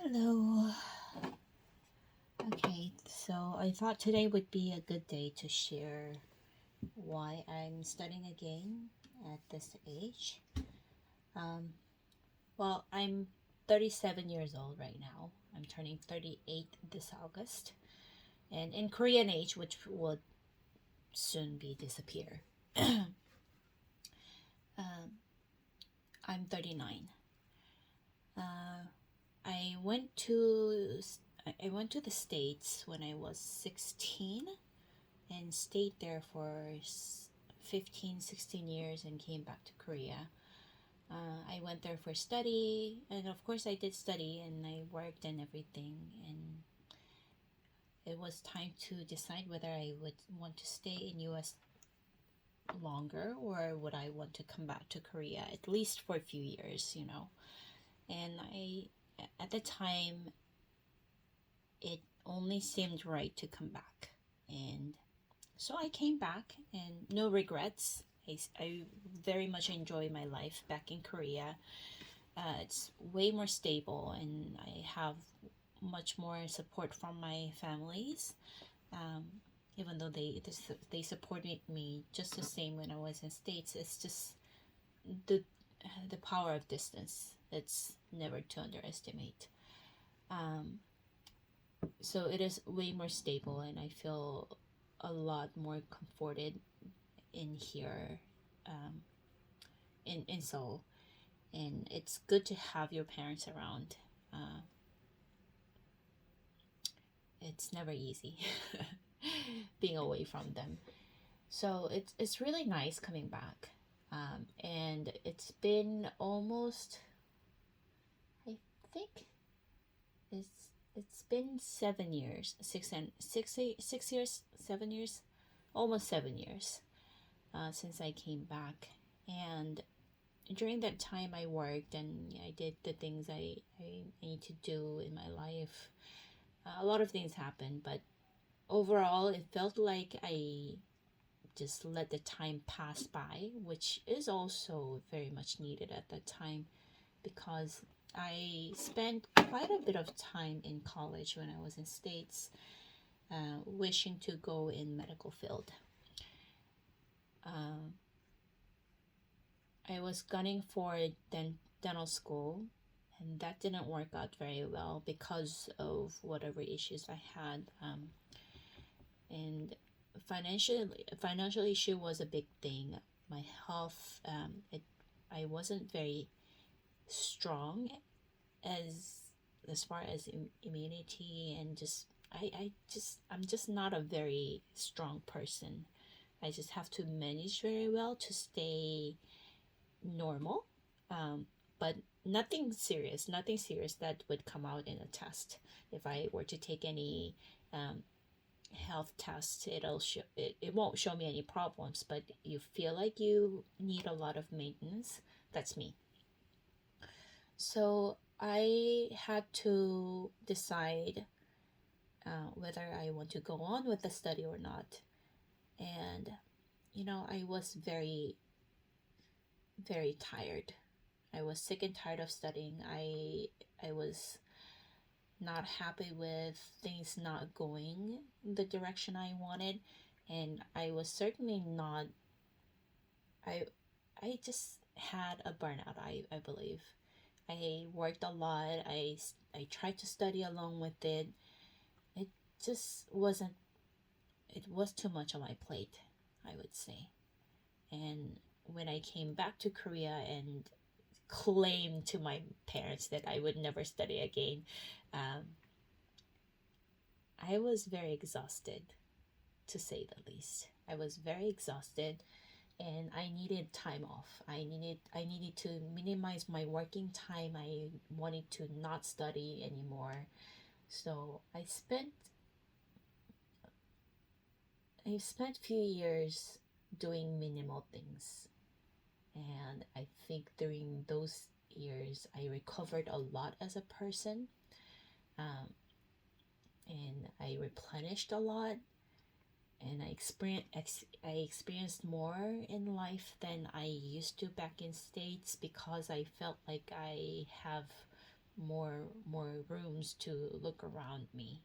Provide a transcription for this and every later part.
Hello. Okay, so I thought today would be a good day to share why I'm studying again at this age. Um, well, I'm 37 years old right now. I'm turning 38 this August. And in Korean age, which would soon be disappear, um, I'm 39. Uh, I went to I went to the States when I was 16 and stayed there for 15, 16 years and came back to Korea. I went there for study, and of course I did study and I worked and everything, and it was time to decide whether I would want to stay in US longer or would I want to come back to Korea at least for a few years, And at the time, it only seemed right to come back. And so I came back and no regrets. I very much enjoy my life back in Korea. It's way more stable and I have much more support from my families. Um, Even though they supported me just the same when I was in States, it's just the the power of distance. It's never to underestimate. Um, so it is way more stable and I feel a lot more comforted in here, um, in Seoul, and it's good to have your parents around. Uh, it's never easy being away from them, so it's really nice coming back. And it's been almost, I think it's been 7 years, 6 years, 7 years, almost 7 years since I came back. And during that time I worked and I did the things I need to do in my life. A lot of things happened, but overall it felt like I just let the time pass by, which is also very much needed at that time because I spent quite a bit of time in college when I was in States, wishing to go in medical field. Uh, I was gunning for dental school, and that didn't work out very well because of whatever issues I had. And financial issue was a big thing. My health, I wasn't very strong as far as immunity and just I'm just not a very strong person. I just have to manage very well to stay normal, but nothing serious that would come out in a test. If I were to take any health test, it won't show me any problems, but you feel like you need a lot of maintenance. That's me. So I had to decide whether I want to go on with the study or not. And I was very, very tired. I was sick and tired of studying. I was not happy with things not going the direction I wanted, and I was certainly not. I I just had a burnout. I believe I worked a lot. I tried to study along with it. It just wasn't. It was too much on my plate, I would say. And when I came back to Korea and claimed to my parents that I would never study again, um, I was very exhausted, to say the least. I was very exhausted and I needed time off. I needed to minimize my working time. I wanted to not study anymore. So I spent few years doing minimal things. And I think during those years I recovered a lot as a person. Um, and I replenished a lot and I experienced more in life than I used to back in States because I felt like I have more rooms to look around me,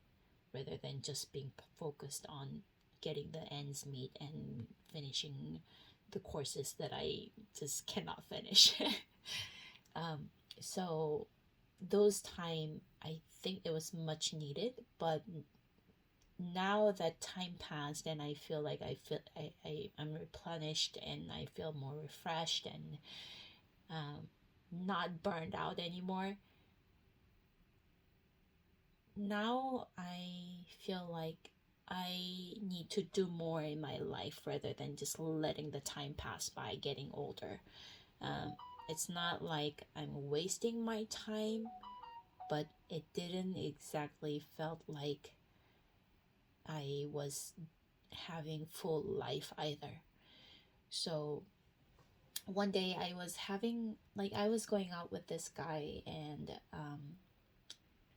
rather than just being focused on getting the ends meet and finishing the courses that I just cannot finish. So those time, I think it was much needed, but now that time passed and I feel like I'm replenished and I feel more refreshed and not burned out anymore. Now I feel like I need to do more in my life rather than just letting the time pass by getting older. It's not like I'm wasting my time, but it didn't exactly felt like I was having full life either. So one day I was going out with this guy, and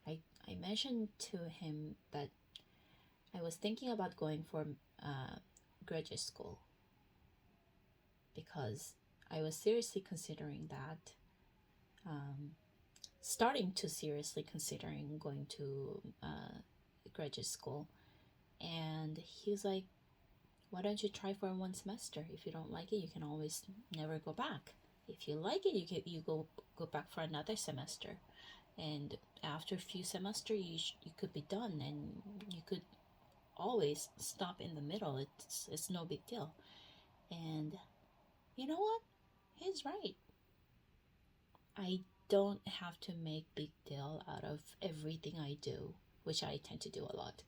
I mentioned to him that I was thinking about going for graduate school, because I was seriously considering that, starting to seriously considering going to graduate school. And he was like, why don't you try for one semester? If you don't like it, you can always never go back. If you like it, you go back for another semester, and after a few semesters, you could be done, and you could always stop in the middle. It's no big deal. And you know what? He's right. I don't have to make big deal out of everything I do, which I tend to do a lot,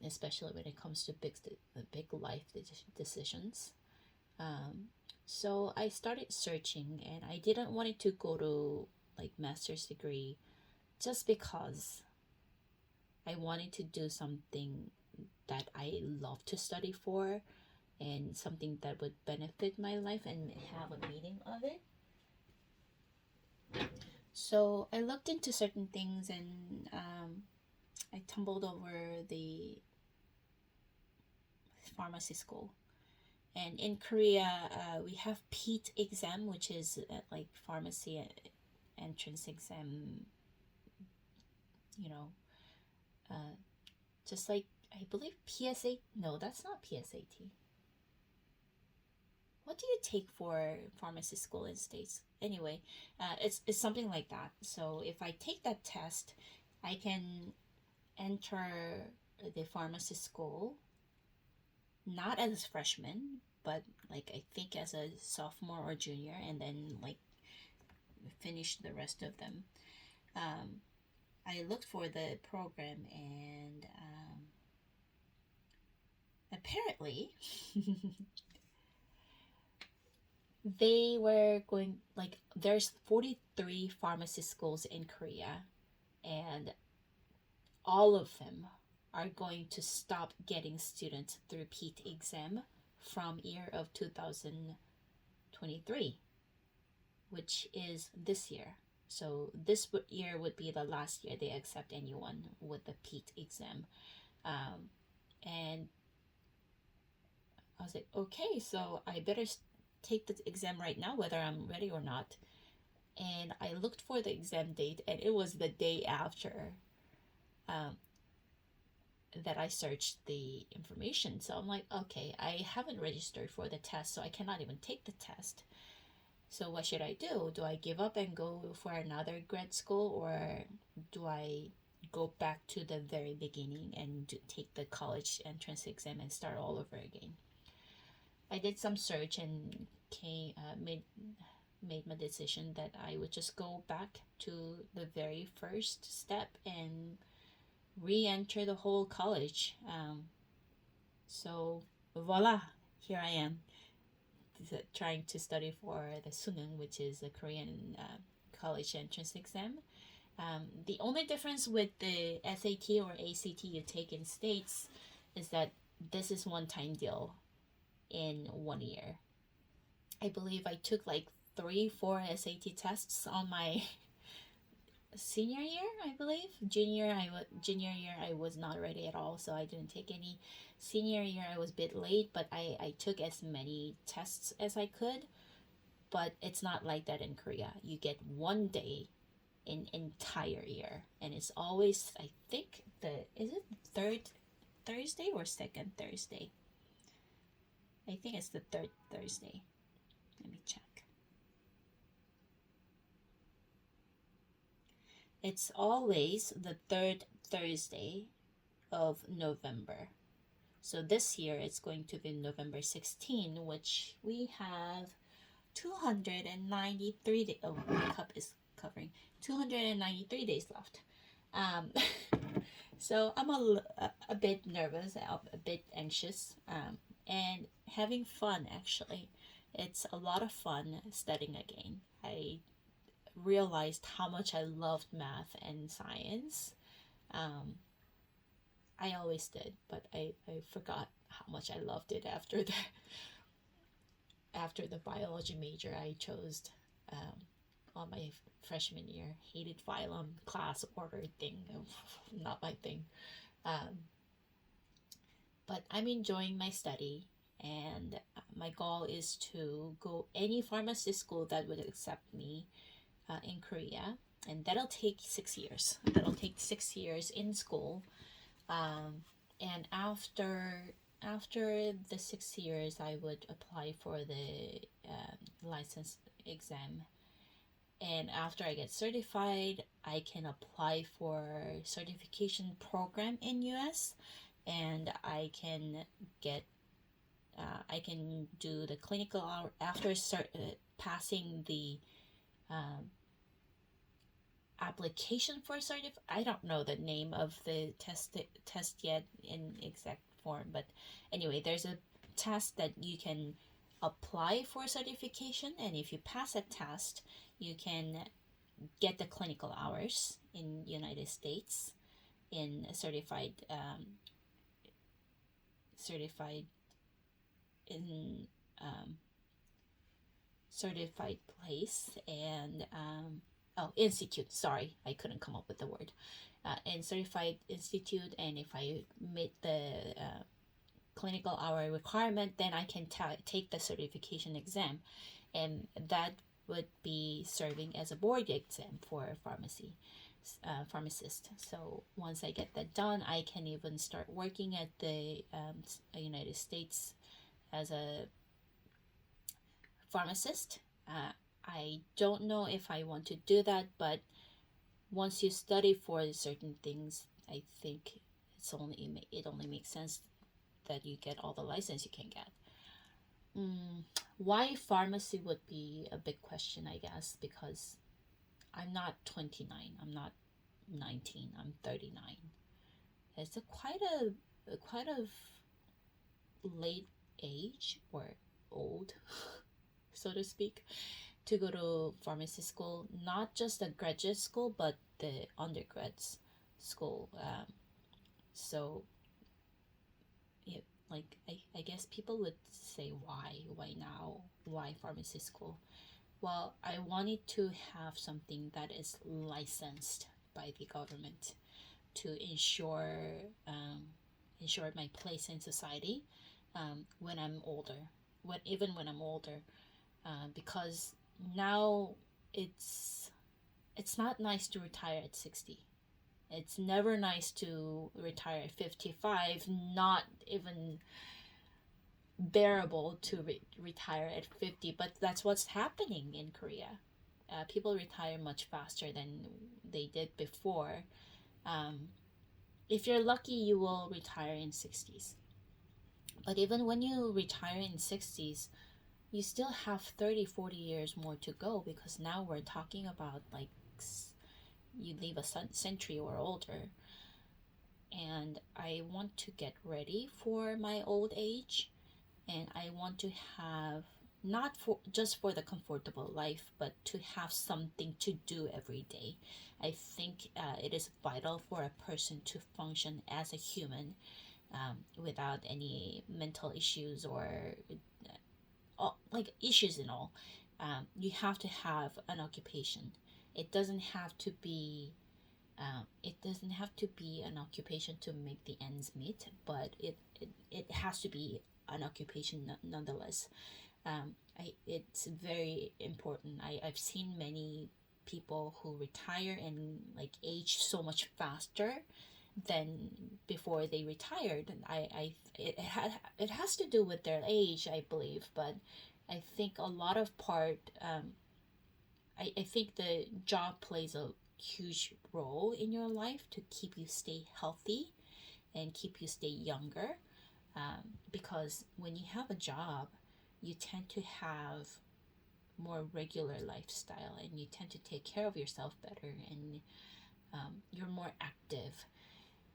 especially when it comes to big life decisions. So I started searching, and I didn't want it to go to like master's degree, just because I wanted to do something that I love to study for, and something that would benefit my life and have a meaning of it. So I looked into certain things, and I tumbled over the pharmacy school. And in Korea, we have PEAT exam, which is like pharmacy entrance exam, you know, just like, I believe PSA. No, that's not PSAT. What do you take for pharmacy school in States? Anyway, it's something like that. So if I take that test, I can enter the pharmacy school, not as a freshman, but like I think as a sophomore or junior, and then like finish the rest of them. I looked for the program, and apparently they were going, like, there's 43 pharmacy schools in Korea, and all of them are going to stop getting students through PEAT exam from year of 2023, which is this year. So this year would be the last year they accept anyone with the PEAT exam. And I was like, okay, so I better take the exam right now, whether I'm ready or not. And I looked for the exam date, and it was the day after that I searched the information. So I'm like, okay, I haven't registered for the test, so I cannot even take the test. So what should I do? Do I give up and go for another grad school, or do I go back to the very beginning and take the college entrance exam and start all over again? I did some search and made my decision that I would just go back to the very first step and re-enter the whole college. So voila, here I am, trying to study for the Suneung, which is the Korean college entrance exam. The only difference with the SAT or ACT you take in States is that this is one-time deal in 1 year. I believe I took like 3-4 SAT tests on my senior year, I believe. Junior year I was not ready at all, so I didn't take any. Senior year I was a bit late, but I took as many tests as I could. But it's not like that in Korea. You get 1 day in entire year, and it's always, I think, is it third Thursday or second Thursday? I think it's the third Thursday. Let me check. It's always the third Thursday of November. So this year it's going to be November 16, which we have 293 days. Oh, my cup is covering 293 days left. So I'm a bit nervous, a bit anxious, and having fun actually. It's a lot of fun studying again. I realized how much I loved math and science. I always did, but I forgot how much I loved it after the biology major I chose on my freshman year. Hated phylum, class order thing, not my thing. But I'm enjoying my study, and my goal is to go any pharmacy school that would accept me in Korea, and that'll take 6 years. That'll take 6 years in school, and after the 6 years, I would apply for the license exam. And after I get certified, I can apply for certification program in US, and I can do the clinical hour after passing the application for I don't know the name of the test yet in exact form, but anyway, there's a test that you can apply for certification, and if you pass that test, you can get the clinical hours in United States in a certified place, and institute. Sorry, I couldn't come up with the word. In certified institute, and if I meet the clinical hour requirement, then I can take the certification exam, and that would be serving as a board exam for pharmacist. So once I get that done, I can even start working at the United States as a pharmacist. I don't know if I want to do that, but once you study for certain things, I think it only makes sense that you get all the license you can get. Why pharmacy would be a big question, I guess, because I'm not 29, I'm not 19, I'm 39. It's quite a late age, or old, so to speak, to go to pharmacy school. Not just the graduate school, but the undergrad school. So yeah, like I guess people would say, why now, why pharmacy school? Well, I wanted to have something that is licensed by the government to ensure my place in society when I'm older, even when I'm older, because now it's not nice to retire at 60. It's never nice to retire at 55, not even bearable to retire at 50, but that's what's happening in Korea. People retire much faster than they did before. If you're lucky, you will retire in 60s. But even when you retire in 60s, you still have 30-40 years more to go, because now we're talking about like you live a century or older. And I want to get ready for my old age, and I want to have, not just for the comfortable life, but to have something to do every day. I think it is vital for a person to function as a human without any mental issues or like issues and all. You have to have an occupation. It doesn't have to be an occupation to make the ends meet, but it has to be an occupation nonetheless. It's very important. I've seen many people who retire and like age so much faster than before they retired. And it has to do with their age, I believe, but I think a lot of part. I think the job plays a huge role in your life to keep you stay healthy and keep you stay younger. Because when you have a job, you tend to have more regular lifestyle and you tend to take care of yourself better, and you're more active.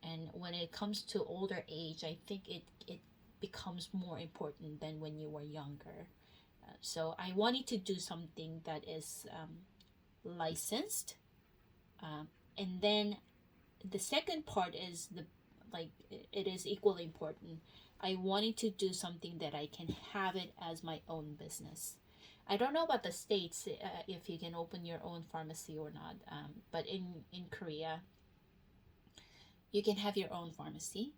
And when it comes to older age, I think it becomes more important than when you were younger. So I wanted to do something that is licensed. And then the second part is it is equally important. I wanted to do something that I can have it as my own business. I don't know about the States, if you can open your own pharmacy or not, but in Korea, you can have your own pharmacy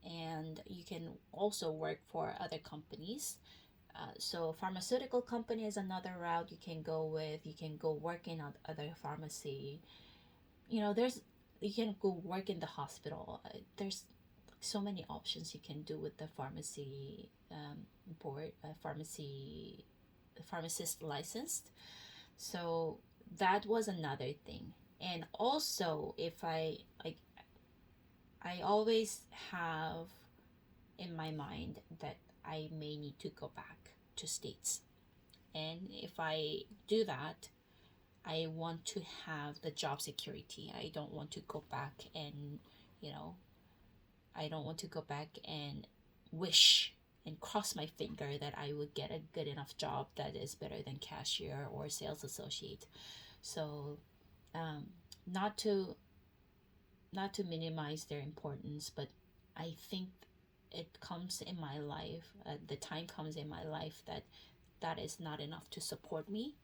and you can also work for other companies. So pharmaceutical company is another route you can go with. You can go work in other pharmacy. You can go work in the hospital. There's so many options you can do with the pharmacy board, pharmacist licensed. So that was another thing. And also, if I always have in my mind that I may need to go back to States. And if I do that, I want to have the job security. I don't want to go back and, I don't want to go back and wish and cross my finger that I would get a good enough job that is better than cashier or sales associate. So, not to minimize their importance, but I think it comes in my life. The time comes in my life that is not enough to support me.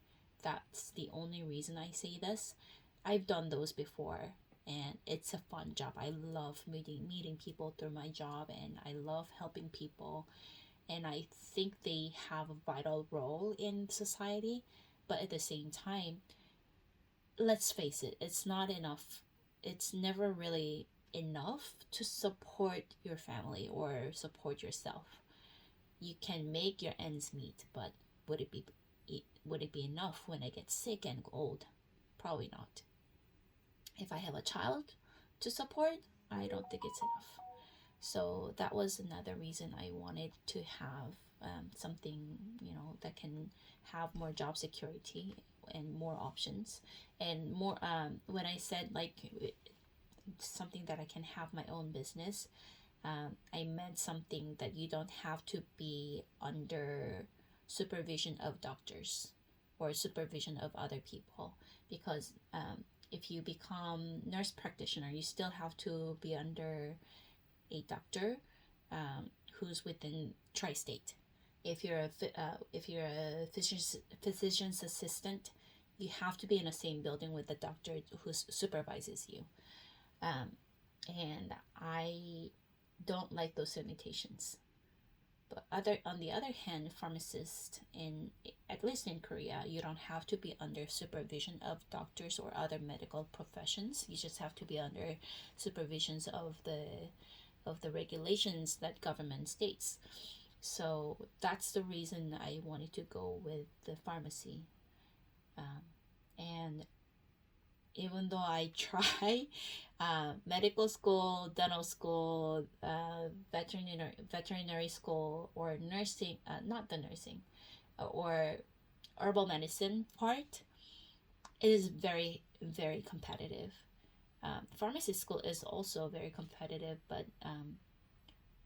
That's the only reason I say this. I've done those before, and it's a fun job. I love meeting people through my job, and I love helping people, and I think they have a vital role in society. But at the same time, let's face it, it's not enough. It's never really enough to support your family or support yourself. You can make your ends meet, but would it be enough when I get sick and old? Probably not. If I have a child to support, I don't think it's enough. So that was another reason I wanted to have something, that can have more job security and more options and more. When I said something that I can have my own business, I meant something that you don't have to be under supervision of doctors or supervision of other people, because if you become nurse practitioner, you still have to be under a doctor who's within tri-state. If you're a physician's assistant, you have to be in the same building with the doctor who supervises you. And I don't like those limitations. But on the other hand, pharmacists at least in Korea, you don't have to be under supervision of doctors or other medical professions. You just have to be under supervisions of the regulations that government states. So that's the reason I wanted to go with the pharmacy. And even though I try medical school, dental school, veterinary school, or nursing, not the nursing, or herbal medicine part, it is very, very competitive. Pharmacy school is also very competitive, but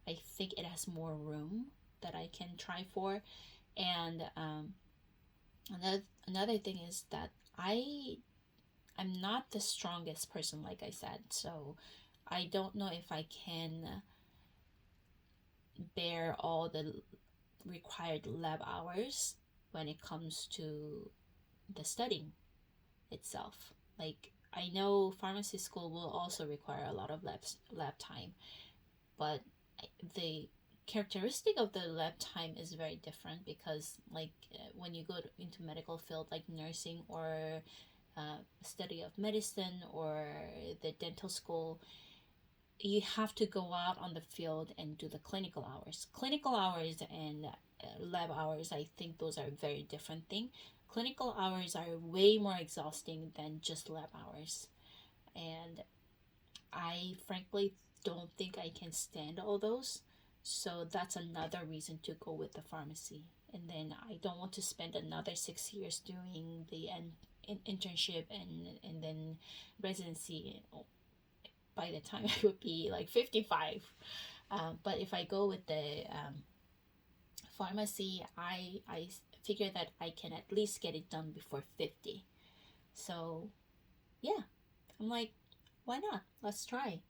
I think it has more room that I can try for. And another thing is that I'm not the strongest person, like I said, so I don't know if I can bear all the required lab hours when it comes to the studying itself. Like, I know pharmacy school will also require a lot of lab time, but the characteristic of the lab time is very different, because when you go into medical field like nursing or study of medicine or the dental school, you have to go out on the field and do the clinical hours. Clinical hours and lab hours, I think those are very different thing. Clinical hours are way more exhausting than just lab hours. And I frankly don't think I can stand all those. So that's another reason to go with the pharmacy. And then I don't want to spend another 6 years doing the internship and then residency by the time I would be like 55. But if I go with the pharmacy, I figure that I can at least get it done before 50. So yeah, I'm like, why not? Let's try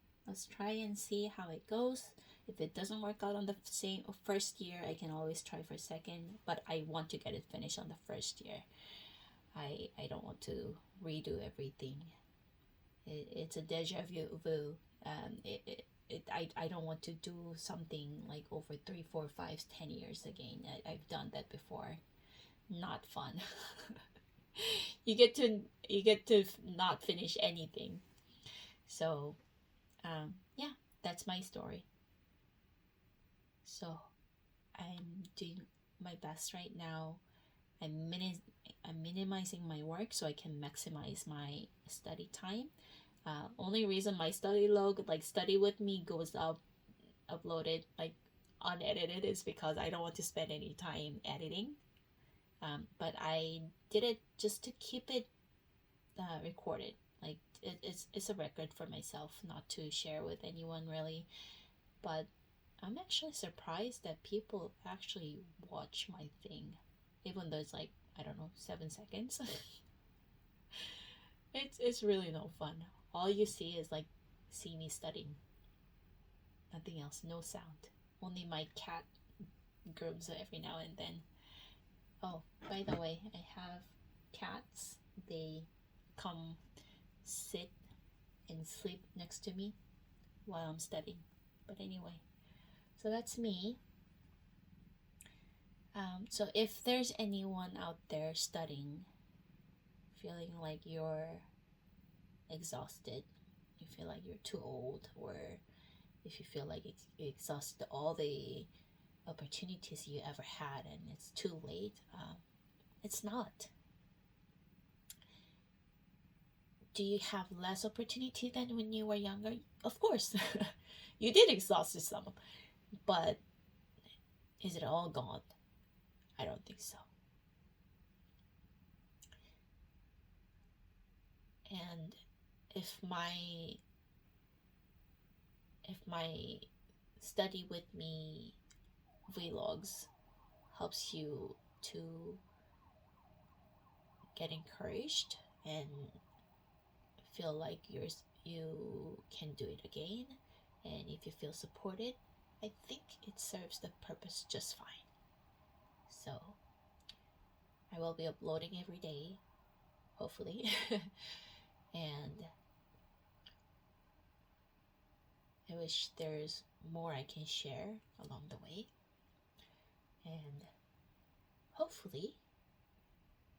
and see how it goes. If it doesn't work out on the same first year, I can always try for second, but I want to get it finished on the first year. I don't want to redo everything. It's a deja vu. I don't want to do something like over 3, 4, 5, 10 years again. I've done that before. Not fun. You get to not finish anything. So yeah, that's my story. So I'm doing my best right now. I'm minimizing my work so I can maximize my study time. Only reason my study log, like study with me, goes up uploaded like unedited is because I don't want to spend any time editing. But I did it just to keep it recorded. Like it's a record for myself, not to share with anyone really. But I'm actually surprised that people actually watch my thing, even though it's like, I don't know, 7 seconds. It's really no fun. All you see is like see me studying. Nothing else, no sound. Only my cat grooms every now and then. Oh, by the way, I have cats. They come sit and sleep next to me while I'm studying. But anyway, so that's me. So if there's anyone out there studying, feeling like you're exhausted, you feel like you're too old, or if you feel like you exhausted all the opportunities you ever had and it's too late, it's not. Do you have less opportunity than when you were younger? Of course. You did exhaust some, but is it all gone? I don't think so. And if my study with me vlogs helps you to get encouraged and feel like you can do it again, and if you feel supported, I think it serves the purpose just fine. So I will be uploading every day, hopefully. And I wish there's more I can share along the way. And hopefully,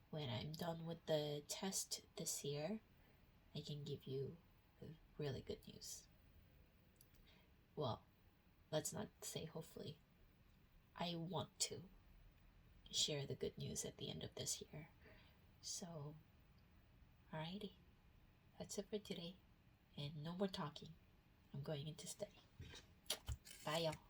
when I'm done with the test this year, I can give you really good news. Well, let's not say hopefully. I want to share the good news at the end of this year. So, alrighty. That's it for today. And no more talking. I'm going into study. Bye, y'all.